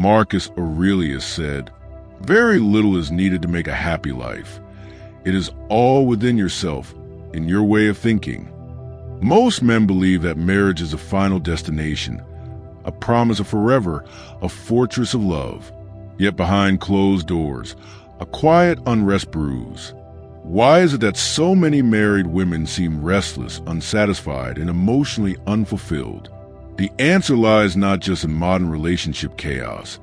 Marcus Aurelius said, "Very little is needed to make a happy life. It is all within yourself, in your way of thinking." Most men believe that marriage is a final destination, a promise of forever, a fortress of love. Yet behind closed doors, a quiet unrest brews. Why is it that so many married women seem restless, unsatisfied, and emotionally unfulfilled? The answer lies not just in modern relationship chaos,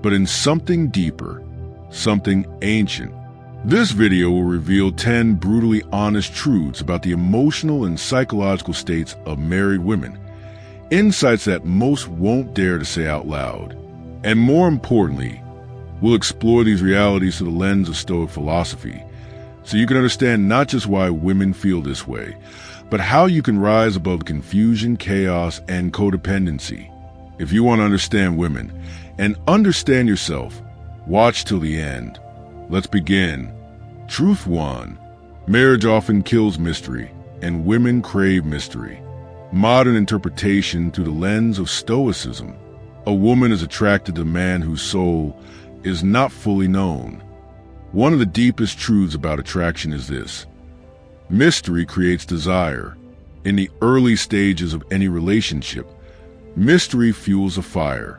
but in something deeper, something ancient. This video will reveal 10 brutally honest truths about the emotional and psychological states of married women, insights that most won't dare to say out loud. And more importantly, we'll explore these realities through the lens of Stoic philosophy, so you can understand not just why women feel this way, but how you can rise above confusion, chaos, and codependency. If you want to understand women and understand yourself, watch till the end. Let's begin. Truth 1. Marriage often kills mystery, and women crave mystery. Modern interpretation through the lens of Stoicism. A woman is attracted to a man whose soul is not fully known. One of the deepest truths about attraction is this: mystery creates desire. In the early stages of any relationship, mystery fuels a fire.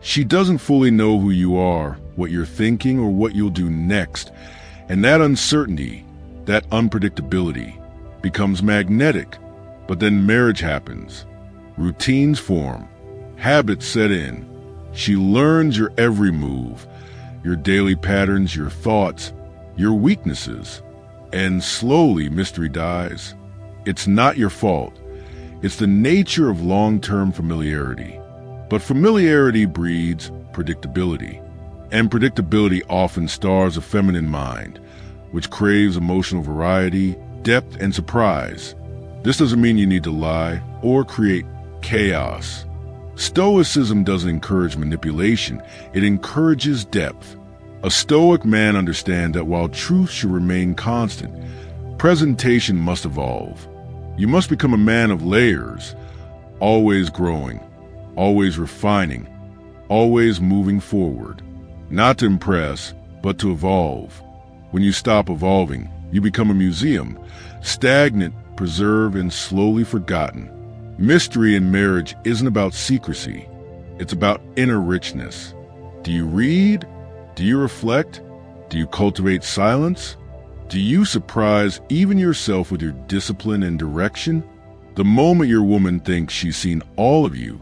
She doesn't fully know who you are, what you're thinking, or what you'll do next, and that uncertainty, that unpredictability, becomes magnetic. But then marriage happens. Routines form. Habits set in. She learns your every move, your daily patterns, your thoughts, your weaknesses. And slowly mystery dies. It's not your fault. It's the nature of long-term familiarity. But familiarity breeds predictability. And predictability often stars a feminine mind, which craves emotional variety, depth, and surprise. This doesn't mean you need to lie or create chaos. Stoicism doesn't encourage manipulation, it encourages depth. A Stoic man understands that while truth should remain constant, presentation must evolve. You must become a man of layers, always growing, always refining, always moving forward. Not to impress, but to evolve. When you stop evolving, you become a museum, stagnant, preserved, and slowly forgotten. Mystery in marriage isn't about secrecy. It's about inner richness. Do you read? Do you reflect? Do you cultivate silence? Do you surprise even yourself with your discipline and direction? The moment your woman thinks she's seen all of you,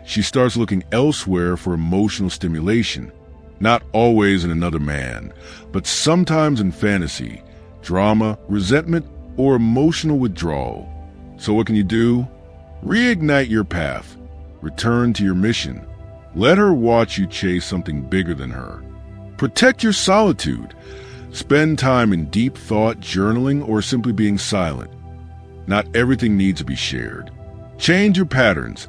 she starts looking elsewhere for emotional stimulation. Not always in another man, but sometimes in fantasy, drama, resentment, or emotional withdrawal. So what can you do? Reignite your path. Return to your mission. Let her watch you chase something bigger than her. Protect your solitude. Spend time in deep thought, journaling, or simply being silent. Not everything needs to be shared. Change your patterns.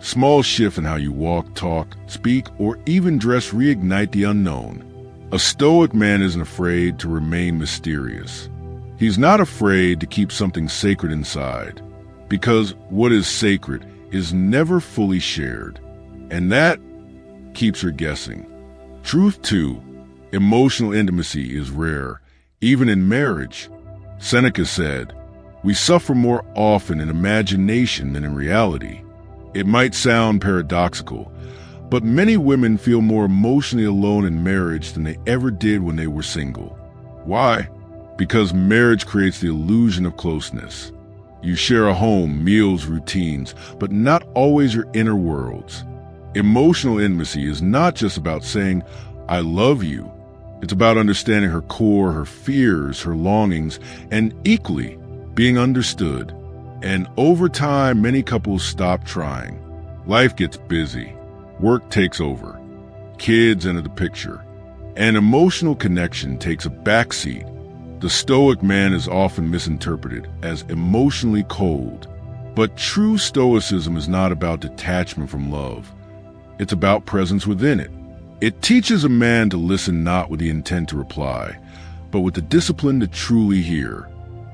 Small shifts in how you walk, talk, speak, or even dress reignite the unknown. A Stoic man isn't afraid to remain mysterious. He's not afraid to keep something sacred inside, because what is sacred is never fully shared, and that keeps her guessing. Truth 2. Emotional intimacy is rare, even in marriage. Seneca said, "We suffer more often in imagination than in reality." It might sound paradoxical, but many women feel more emotionally alone in marriage than they ever did when they were single. Why? Because marriage creates the illusion of closeness. You share a home, meals, routines, but not always your inner worlds. Emotional intimacy is not just about saying, "I love you." It's about understanding her core, her fears, her longings, and equally being understood. And over time, many couples stop trying. Life gets busy. Work takes over. Kids enter the picture. And emotional connection takes a backseat. The Stoic man is often misinterpreted as emotionally cold. But true Stoicism is not about detachment from love. It's about presence within it. It teaches a man to listen not with the intent to reply, but with the discipline to truly hear.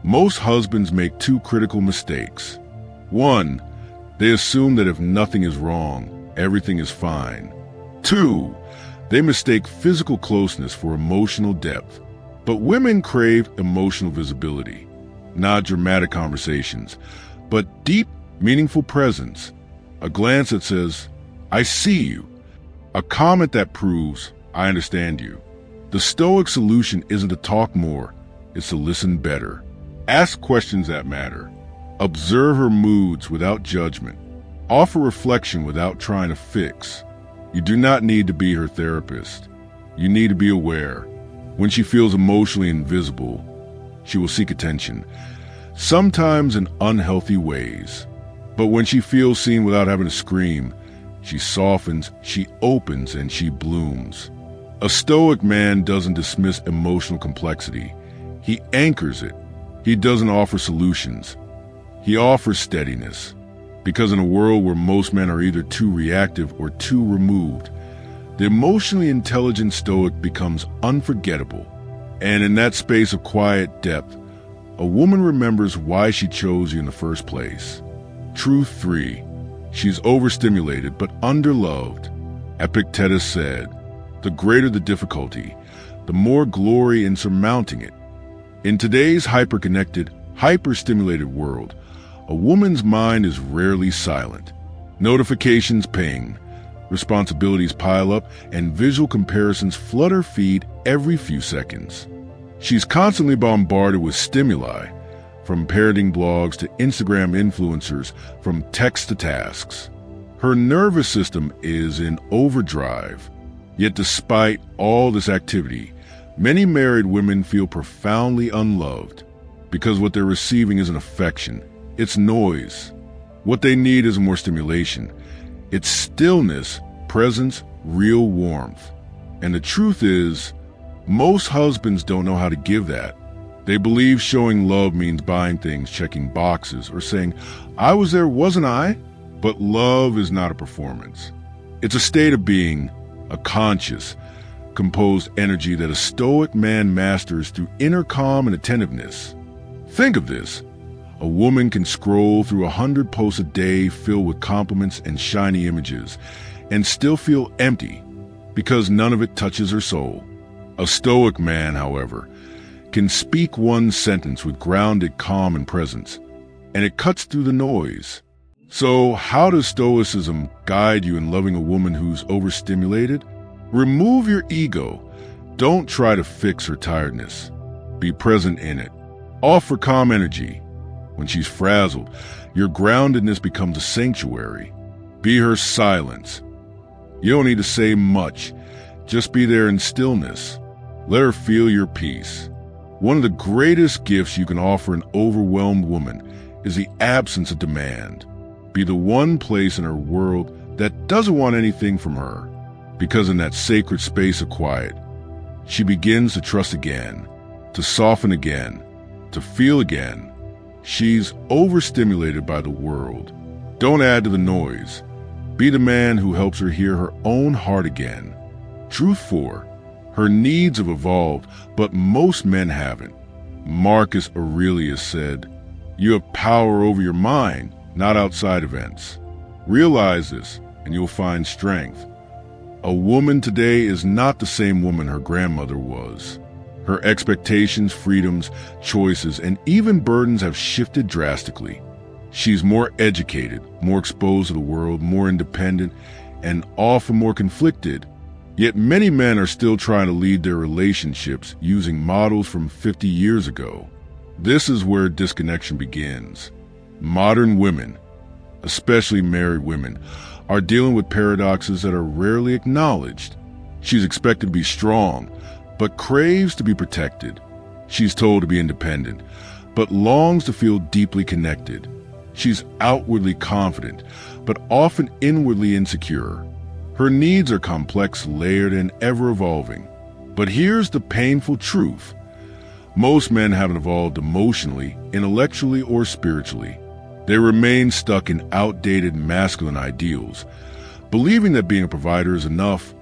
Most husbands make two critical mistakes. 1, they assume that if nothing is wrong, everything is fine. 2. They mistake physical closeness for emotional depth. But women crave emotional visibility, not dramatic conversations, but deep, meaningful presence. A glance that says, "I see you." A comment that proves, "I understand you." The Stoic solution isn't to talk more, it's to listen better. Ask questions that matter. Observe her moods without judgment. Offer reflection without trying to fix. You do not need to be her therapist. You need to be aware. When she feels emotionally invisible, she will seek attention, sometimes in unhealthy ways. But when she feels seen without having to scream, she softens, she opens, and she blooms. A Stoic man doesn't dismiss emotional complexity. He anchors it. He doesn't offer solutions. He offers steadiness. Because in a world where most men are either too reactive or too removed, the emotionally intelligent Stoic becomes unforgettable. And in that space of quiet depth, a woman remembers why she chose you in the first place. Truth 3. She's overstimulated but underloved. Epictetus said, "The greater the difficulty, the more glory in surmounting it." In today's hyper-connected, hyper-stimulated world, a woman's mind is rarely silent. Notifications ping, responsibilities pile up, and visual comparisons flood her feed every few seconds. She's constantly bombarded with stimuli, from parenting blogs to Instagram influencers, from text to tasks. Her nervous system is in overdrive. Yet despite all this activity, many married women feel profoundly unloved because what they're receiving isn't affection, it's noise. What they need isn't more stimulation. It's stillness, presence, real warmth. And the truth is, most husbands don't know how to give that. They believe showing love means buying things, checking boxes, or saying, "I was there, wasn't I?" But love is not a performance. It's a state of being, a conscious, composed energy that a Stoic man masters through inner calm and attentiveness. Think of this. A woman can scroll through 100 posts a day filled with compliments and shiny images and still feel empty because none of it touches her soul. A Stoic man, however, can speak one sentence with grounded calm and presence, and it cuts through the noise. So how does Stoicism guide you in loving a woman who's overstimulated? Remove your ego. Don't try to fix her tiredness. Be present in it. Offer calm energy. When she's frazzled, your groundedness becomes a sanctuary. Be her silence. You don't need to say much. Just be there in stillness. Let her feel your peace. One of the greatest gifts you can offer an overwhelmed woman is the absence of demand. Be the one place in her world that doesn't want anything from her, because in that sacred space of quiet, she begins to trust again, to soften again, to feel again. She's overstimulated by the world. Don't add to the noise. Be the man who helps her hear her own heart again. Truth 4. Her needs have evolved, but most men haven't. Marcus Aurelius said, "You have power over your mind, not outside events." Realize this, and you'll find strength. A woman today is not the same woman her grandmother was. Her expectations, freedoms, choices, and even burdens have shifted drastically. She's more educated, more exposed to the world, more independent, and often more conflicted. Yet many men are still trying to lead their relationships using models from 50 years ago. This is where disconnection begins. Modern women, especially married women, are dealing with paradoxes that are rarely acknowledged. She's expected to be strong, but craves to be protected. She's told to be independent, but longs to feel deeply connected. She's outwardly confident, but often inwardly insecure. Her needs are complex, layered, and ever-evolving. But here's the painful truth. Most men haven't evolved emotionally, intellectually, or spiritually. They remain stuck in outdated masculine ideals, believing that being a provider is enough,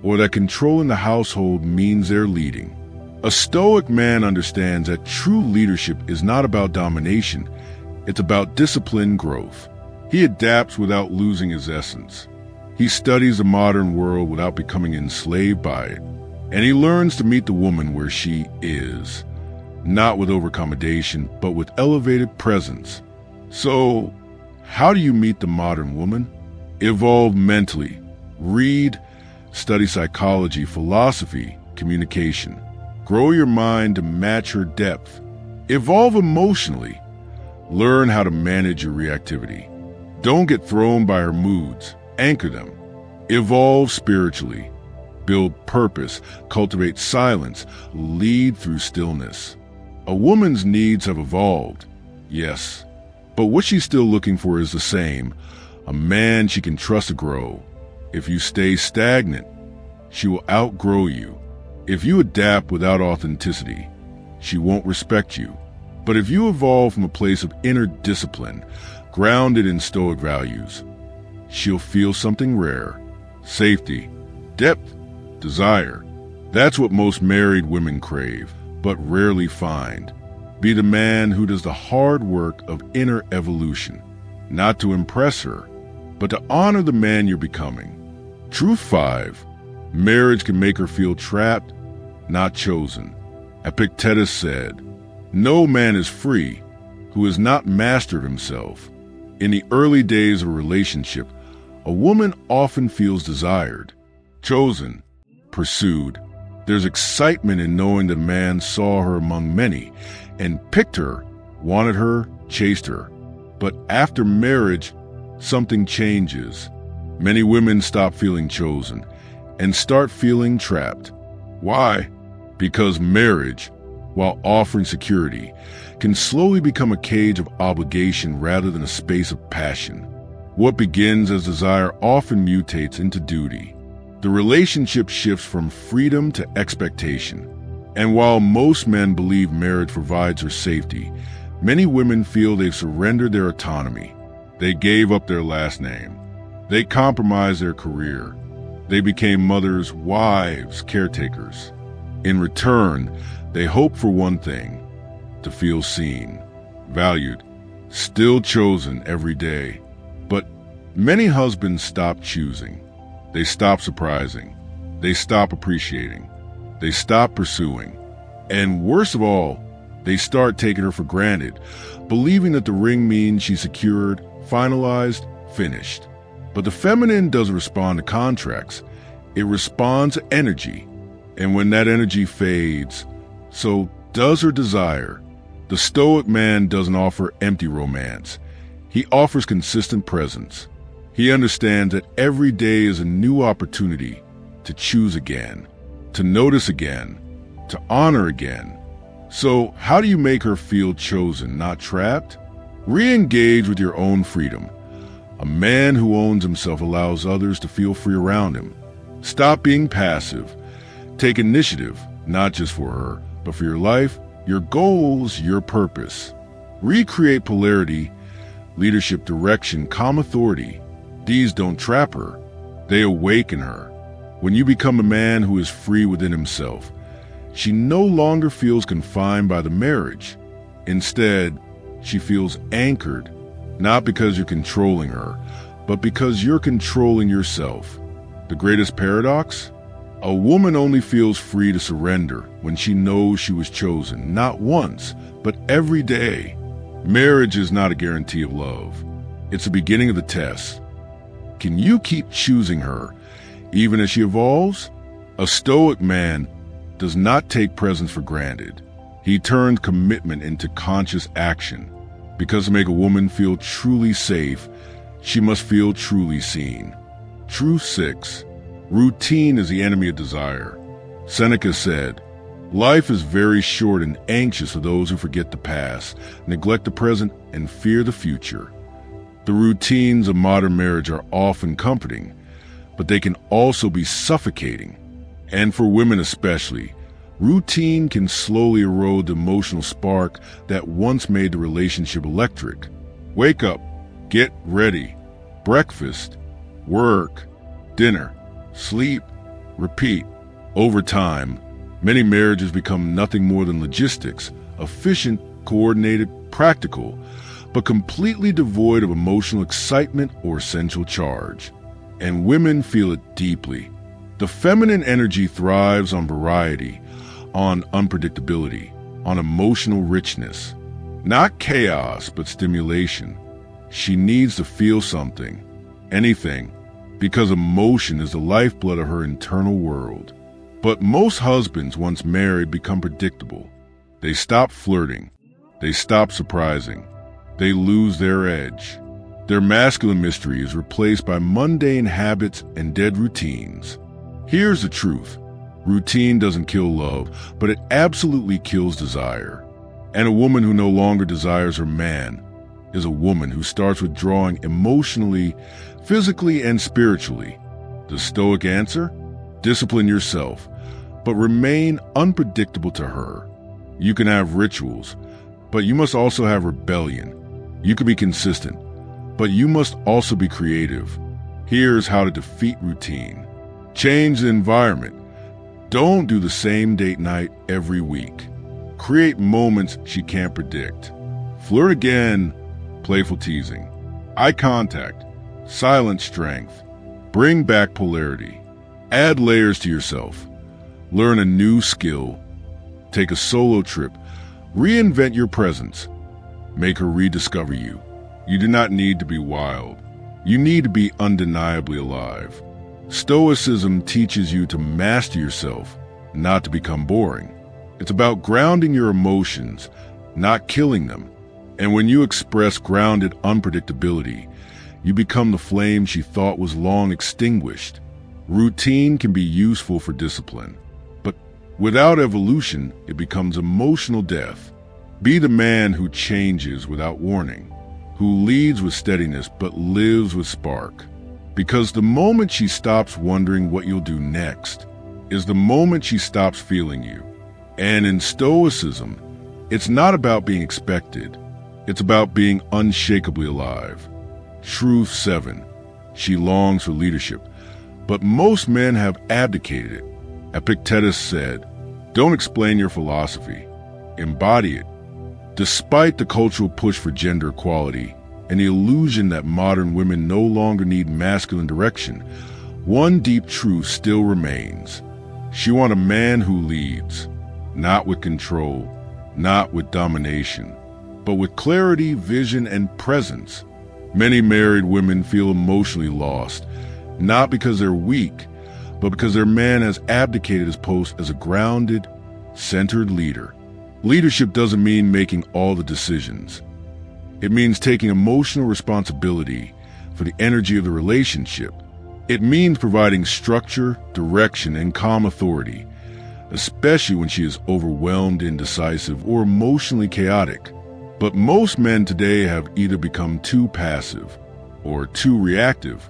or that controlling the household means they're leading. A Stoic man understands that true leadership is not about domination, it's about disciplined growth. He adapts without losing his essence. He studies the modern world without becoming enslaved by it, and he learns to meet the woman where she is, not with overaccommodation, but with elevated presence. So, how do you meet the modern woman? Evolve mentally. Read, study psychology, philosophy, communication. Grow your mind to match her depth. Evolve emotionally. Learn how to manage your reactivity. Don't get thrown by her moods. Anchor them. Evolve spiritually. Build purpose. Cultivate silence. Lead through stillness. A woman's needs have evolved, yes, but what she's still looking for is the same: a man she can trust to grow. If you stay stagnant, she will outgrow you. If you adapt without authenticity, she won't respect you. But if you evolve from a place of inner discipline, grounded in Stoic values, she'll feel something rare: safety, depth, desire. That's what most married women crave, but rarely find. Be the man who does the hard work of inner evolution, not to impress her, but to honor the man you're becoming. Truth 5. Marriage can make her feel trapped, not chosen. Epictetus said, "No man is free who has not mastered himself." In the early days of a relationship, a woman often feels desired, chosen, pursued. There's excitement in knowing that a man saw her among many and picked her, wanted her, chased her. But after marriage, something changes. Many women stop feeling chosen and start feeling trapped. Why? Because marriage, while offering security, can slowly become a cage of obligation rather than a space of passion. What begins as desire often mutates into duty. The relationship shifts from freedom to expectation. And while most men believe marriage provides her safety, many women feel they've surrendered their autonomy. They gave up their last name. They compromised their career. They became mothers, wives, caretakers. In return, they hope for one thing: to feel seen, valued, still chosen every day. But many husbands stop choosing. They stop surprising. They stop appreciating. They stop pursuing. And worst of all, they start taking her for granted, believing that the ring means she's secured, finalized, finished. But the feminine doesn't respond to contracts. It responds to energy. And when that energy fades, so does her desire. The Stoic man doesn't offer empty romance. He offers consistent presence. He understands that every day is a new opportunity to choose again, to notice again, to honor again. So how do you make her feel chosen, not trapped? Re-engage with your own freedom. A man who owns himself allows others to feel free around him. Stop being passive. Take initiative, not just for her, but for your life, your goals, your purpose. Recreate polarity, leadership, direction, calm authority. These don't trap her. They awaken her. When you become a man who is free within himself, she no longer feels confined by the marriage. Instead, she feels anchored, not because you're controlling her, but because you're controlling yourself. The greatest paradox? A woman only feels free to surrender when she knows she was chosen, not once, but every day. Marriage is not a guarantee of love. It's the beginning of the test. Can you keep choosing her, even as she evolves? A Stoic man does not take presence for granted. He turns commitment into conscious action. Because to make a woman feel truly safe, she must feel truly seen. Truth 6. Routine is the enemy of desire. Seneca said, "Life is very short and anxious for those who forget the past, neglect the present, and fear the future." The routines of modern marriage are often comforting, but they can also be suffocating. And for women especially, routine can slowly erode the emotional spark that once made the relationship electric. Wake up, get ready, breakfast, work, dinner, sleep, repeat. Over time, many marriages become nothing more than logistics, efficient, coordinated, practical, but completely devoid of emotional excitement or essential charge. and women feel it deeply. The feminine energy thrives on variety, on unpredictability, on emotional richness. Not chaos, but stimulation. She needs to feel something, anything, because emotion is the lifeblood of her internal world. But most husbands, once married, become predictable. They stop flirting. They stop surprising. They lose their edge. Their masculine mystery is replaced by mundane habits and dead routines. Here's the truth. Routine doesn't kill love, but it absolutely kills desire. And a woman who no longer desires her man is a woman who starts withdrawing emotionally, physically, and spiritually. The Stoic answer? Discipline yourself, but remain unpredictable to her. You can have rituals, but you must also have rebellion. You can be consistent, but you must also be creative. Here's how to defeat routine. Change the environment. Don't do the same date night every week. Create moments she can't predict. Flirt again, playful teasing. Eye contact, silent strength. Bring back polarity. Add layers to yourself. Learn a new skill. Take a solo trip. Reinvent your presence. Make her rediscover you. You do not need to be wild. You need to be undeniably alive. Stoicism teaches you to master yourself, not to become boring. It's about grounding your emotions, not killing them. And when you express grounded unpredictability, you become the flame she thought was long extinguished. Routine can be useful for discipline, but without evolution, it becomes emotional death. Be the man who changes without warning, who leads with steadiness but lives with spark. Because the moment she stops wondering what you'll do next is the moment she stops feeling you. And in Stoicism, it's not about being expected. It's about being unshakably alive. Truth 7. She longs for leadership, but most men have abdicated it. Epictetus said, "Don't explain your philosophy. Embody it." Despite the cultural push for gender equality and the illusion that modern women no longer need masculine direction, one deep truth still remains. She wants a man who leads, not with control, not with domination, but with clarity, vision, and presence. Many married women feel emotionally lost, not because they're weak, but because their man has abdicated his post as a grounded, centered leader. Leadership doesn't mean making all the decisions. It means taking emotional responsibility for the energy of the relationship. It means providing structure, direction, and calm authority, especially when she is overwhelmed, indecisive, or emotionally chaotic. But most men today have either become too passive or too reactive.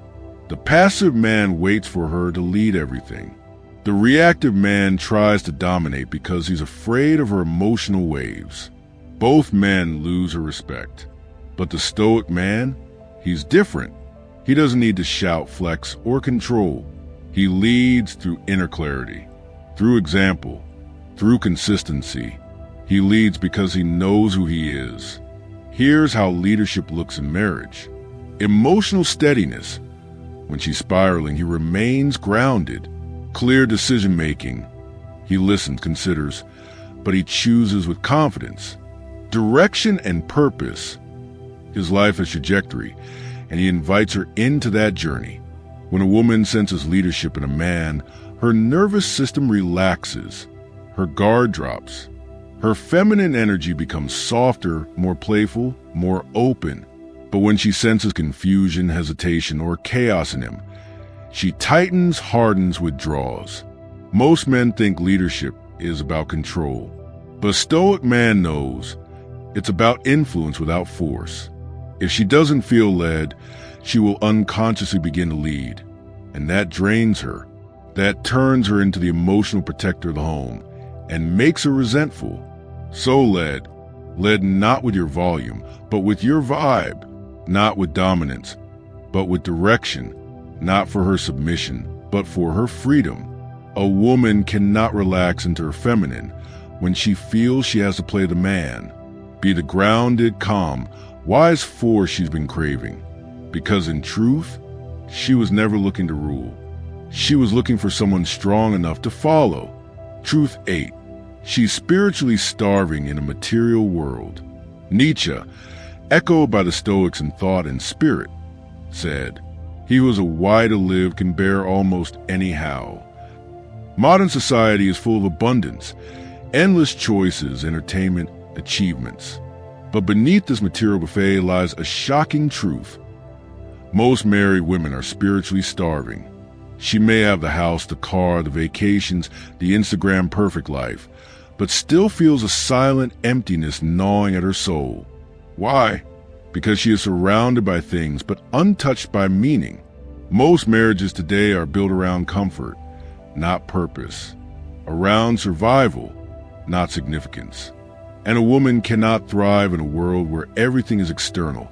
The passive man waits for her to lead everything. The reactive man tries to dominate because he's afraid of her emotional waves. Both men lose her respect. But the Stoic man, he's different. He doesn't need to shout, flex, or control. He leads through inner clarity, through example, through consistency. He leads because he knows who he is. Here's how leadership looks in marriage. Emotional steadiness. When she's spiraling, he remains grounded. Clear decision-making. He listens, considers, but he chooses with confidence. Direction and purpose. His life has trajectory, and he invites her into that journey. When a woman senses leadership in a man, her nervous system relaxes. Her guard drops. Her feminine energy becomes softer, more playful, more open. But when she senses confusion, hesitation, or chaos in him, she tightens, hardens, withdraws. Most men think leadership is about control, but a Stoic man knows it's about influence without force. If she doesn't feel led, she will unconsciously begin to lead, and that drains her. That turns her into the emotional protector of the home and makes her resentful. So led not with your volume, but with your vibe, not with dominance, but with direction. Not for her submission, but for her freedom. A woman cannot relax into her feminine when she feels she has to play the man, be the grounded, calm, wise force she's been craving. Because in truth, she was never looking to rule. She was looking for someone strong enough to follow. Truth 8. She's spiritually starving in a material world. Nietzsche, echoed by the Stoics in thought and spirit, said, "He who has a why to live can bear almost anyhow." Modern society is full of abundance, endless choices, entertainment, achievements. But beneath this material buffet lies a shocking truth. Most married women are spiritually starving. She may have the house, the car, the vacations, the Instagram perfect life, but still feels a silent emptiness gnawing at her soul. Why? Because she is surrounded by things but untouched by meaning. Most marriages today are built around comfort, not purpose, around survival, not significance. And a woman cannot thrive in a world where everything is external,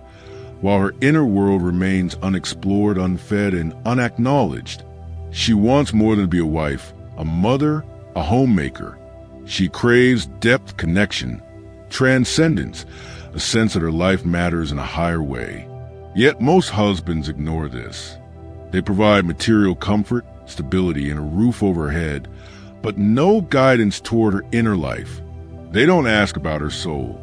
while her inner world remains unexplored, unfed, and unacknowledged. She wants more than to be a wife, a mother, a homemaker. She craves depth, connection, transcendence, a sense that her life matters in a higher way. Yet most husbands ignore this. They provide material comfort, stability, and a roof over her head, but no guidance toward her inner life. They don't ask about her soul.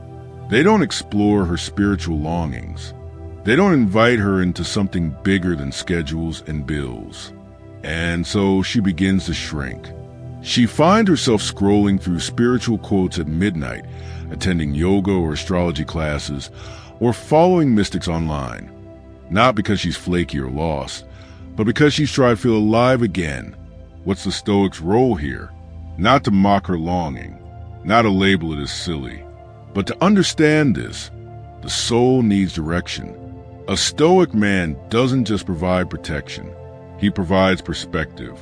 They don't explore her spiritual longings. They don't invite her into something bigger than schedules and bills. And so she begins to shrink. She finds herself scrolling through spiritual quotes at midnight, attending yoga or astrology classes, or following mystics online. Not because she's flaky or lost, but because she's trying to feel alive again. What's the Stoic's role here? Not to mock her longing, not to label it as silly, but to understand this. The soul needs direction. A Stoic man doesn't just provide protection. He provides perspective.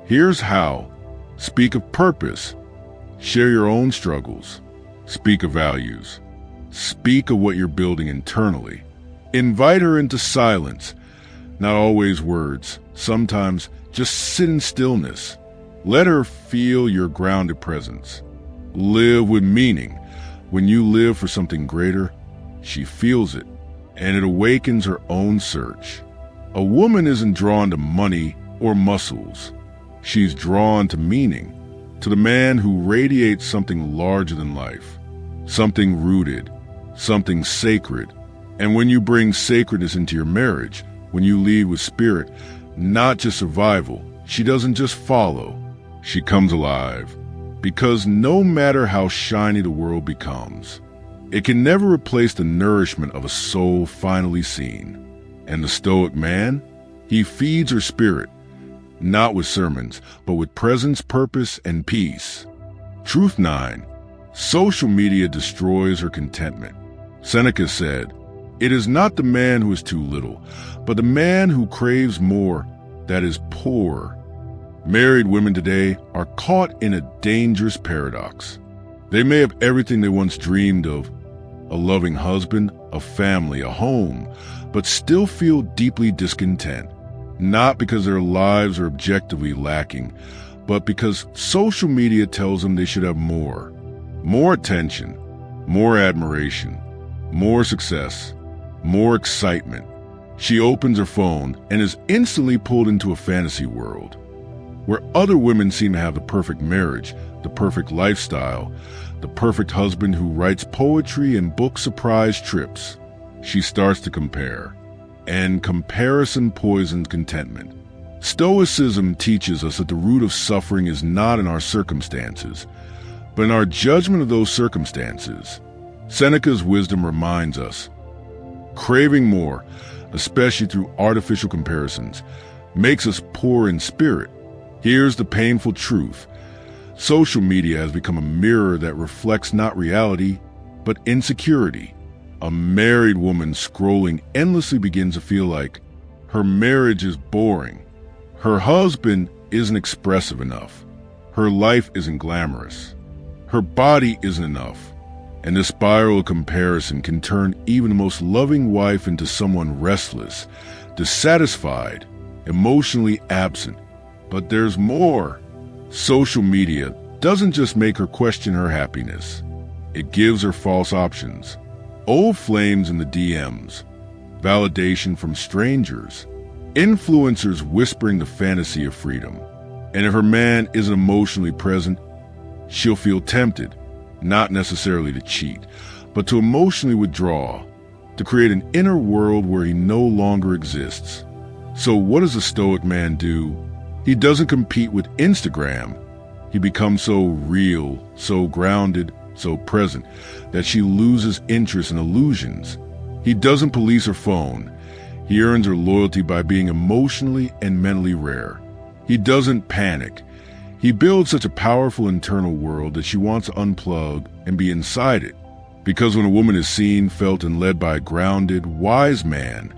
Here's how. Speak of purpose. Share your own struggles. Speak of values. Speak of what you're building internally. Invite her into silence. Not always words. Sometimes just sit in stillness. Let her feel your grounded presence. Live with meaning. When you live for something greater, she feels it, and it awakens her own search. A woman isn't drawn to money or muscles. She's drawn to meaning, to the man who radiates something larger than life, something rooted, something sacred. And when you bring sacredness into your marriage, when you lead with spirit, not just survival, she doesn't just follow, she comes alive. Because no matter how shiny the world becomes, it can never replace the nourishment of a soul finally seen. And the Stoic man, he feeds her spirit, not with sermons, but with presence, purpose, and peace. Truth 9. Social media destroys her contentment. Seneca said, "It is not the man who is too little, but the man who craves more that is poor." Married women today are caught in a dangerous paradox. They may have everything they once dreamed of, a loving husband, a family, a home, but still feel deeply discontent, not because their lives are objectively lacking, but because social media tells them they should have more. More attention, more admiration, more success, more excitement. She opens her phone and is instantly pulled into a fantasy world, where other women seem to have the perfect marriage, the perfect lifestyle, the perfect husband who writes poetry and books surprise trips. She starts to compare, and comparison poisons contentment. Stoicism teaches us that the root of suffering is not in our circumstances, but in our judgment of those circumstances. Seneca's wisdom reminds us, craving more, especially through artificial comparisons, makes us poor in spirit. Here's the painful truth. Social media has become a mirror that reflects not reality, but insecurity. A married woman scrolling endlessly begins to feel like her marriage is boring. Her husband isn't expressive enough. Her life isn't glamorous. Her body isn't enough. And this spiral of comparison can turn even the most loving wife into someone restless, dissatisfied, emotionally absent. But there's more. Social media doesn't just make her question her happiness. It gives her false options. Old flames in the DMs, validation from strangers, Influencers whispering the fantasy of freedom. And if her man isn't emotionally present, she'll feel tempted, not necessarily to cheat, but to emotionally withdraw, to create an inner world where he no longer exists. So what does a Stoic man do? He doesn't compete with Instagram. He becomes so real, so grounded, so present, that she loses interest in illusions. He doesn't police her phone. He earns her loyalty by being emotionally and mentally rare. He doesn't panic. He builds such a powerful internal world that she wants to unplug and be inside it. Because when a woman is seen, felt, and led by a grounded, wise man,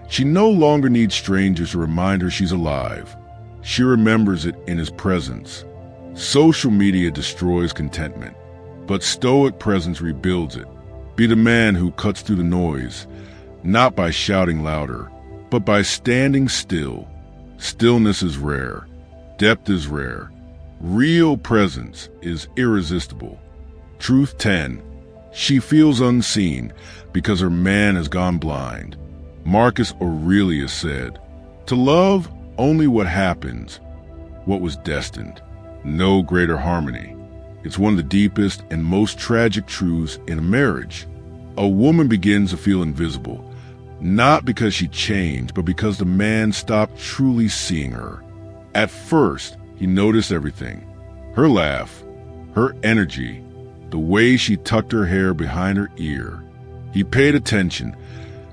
she no longer needs strangers to remind her she's alive. She remembers it in his presence. Social media destroys contentment, but Stoic presence rebuilds it. Be the man who cuts through the noise, not by shouting louder, but by standing still. Stillness is rare. Depth is rare. Real presence is irresistible. Truth 10. She feels unseen because her man has gone blind. Marcus Aurelius said, "To love only what happens, what was destined. No greater harmony." It's one of the deepest and most tragic truths in a marriage. A woman begins to feel invisible, not because she changed, but because the man stopped truly seeing her. At first, he noticed everything. Her laugh, her energy, the way she tucked her hair behind her ear. He paid attention,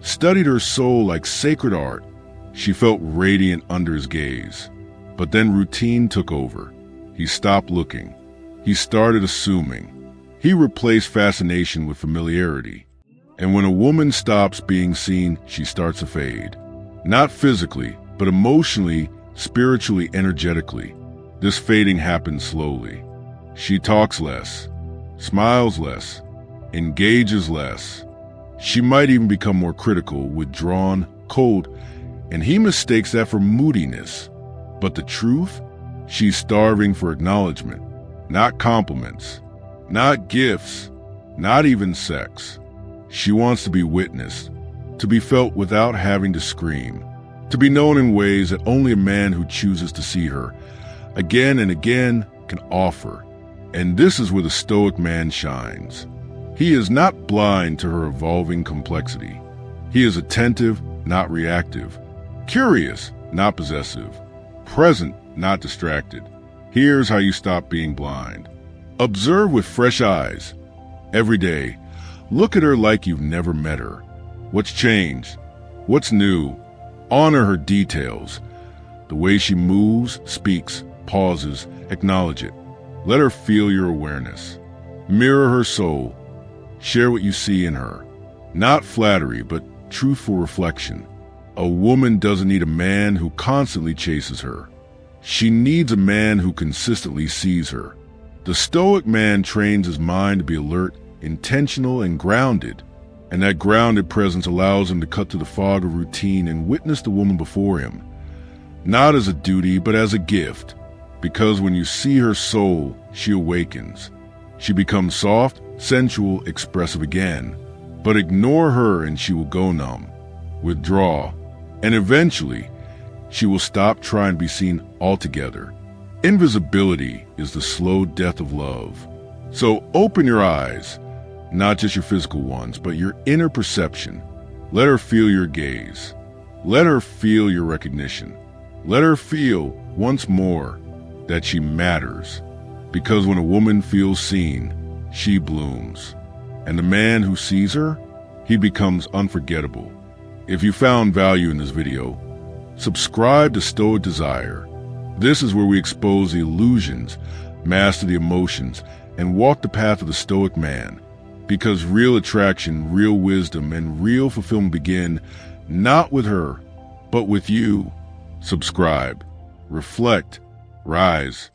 studied her soul like sacred art. She felt radiant under his gaze. But then routine took over. He stopped looking. He started assuming. He replaced fascination with familiarity. And when a woman stops being seen, she starts to fade. Not physically, but emotionally, spiritually, energetically. This fading happens slowly. She talks less, smiles less, engages less. She might even become more critical, withdrawn, cold, and he mistakes that for moodiness. But the truth? She's starving for acknowledgement, not compliments, not gifts, not even sex. She wants to be witnessed, to be felt without having to scream, to be known in ways that only a man who chooses to see her again and again can offer. And this is where the Stoic man shines. He is not blind to her evolving complexity. He is attentive, not reactive, curious, not possessive, present, not distracted. Here's how you stop being blind. Observe with fresh eyes. Every day, look at her like you've never met her. What's changed? What's new? Honor her details. The way she moves, speaks, pauses, acknowledge it. Let her feel your awareness. Mirror her soul. Share what you see in her. Not flattery, but truthful reflection. A woman doesn't need a man who constantly chases her. She needs a man who consistently sees her. The Stoic man trains his mind to be alert, intentional, and grounded. And that grounded presence allows him to cut through the fog of routine and witness the woman before him. Not as a duty, but as a gift. Because when you see her soul, she awakens. She becomes soft, sensual, expressive again. But ignore her and she will go numb, withdraw, and eventually, she will stop trying to be seen altogether. Invisibility is the slow death of love. So open your eyes, not just your physical ones, but your inner perception. Let her feel your gaze. Let her feel your recognition. Let her feel, once more, that she matters. Because when a woman feels seen, she blooms. And the man who sees her, he becomes unforgettable. If you found value in this video, subscribe to Stoic Desire. This is where we expose the illusions, master the emotions, and walk the path of the Stoic man. Because real attraction, real wisdom, and real fulfillment begin not with her, but with you. Subscribe, reflect, rise.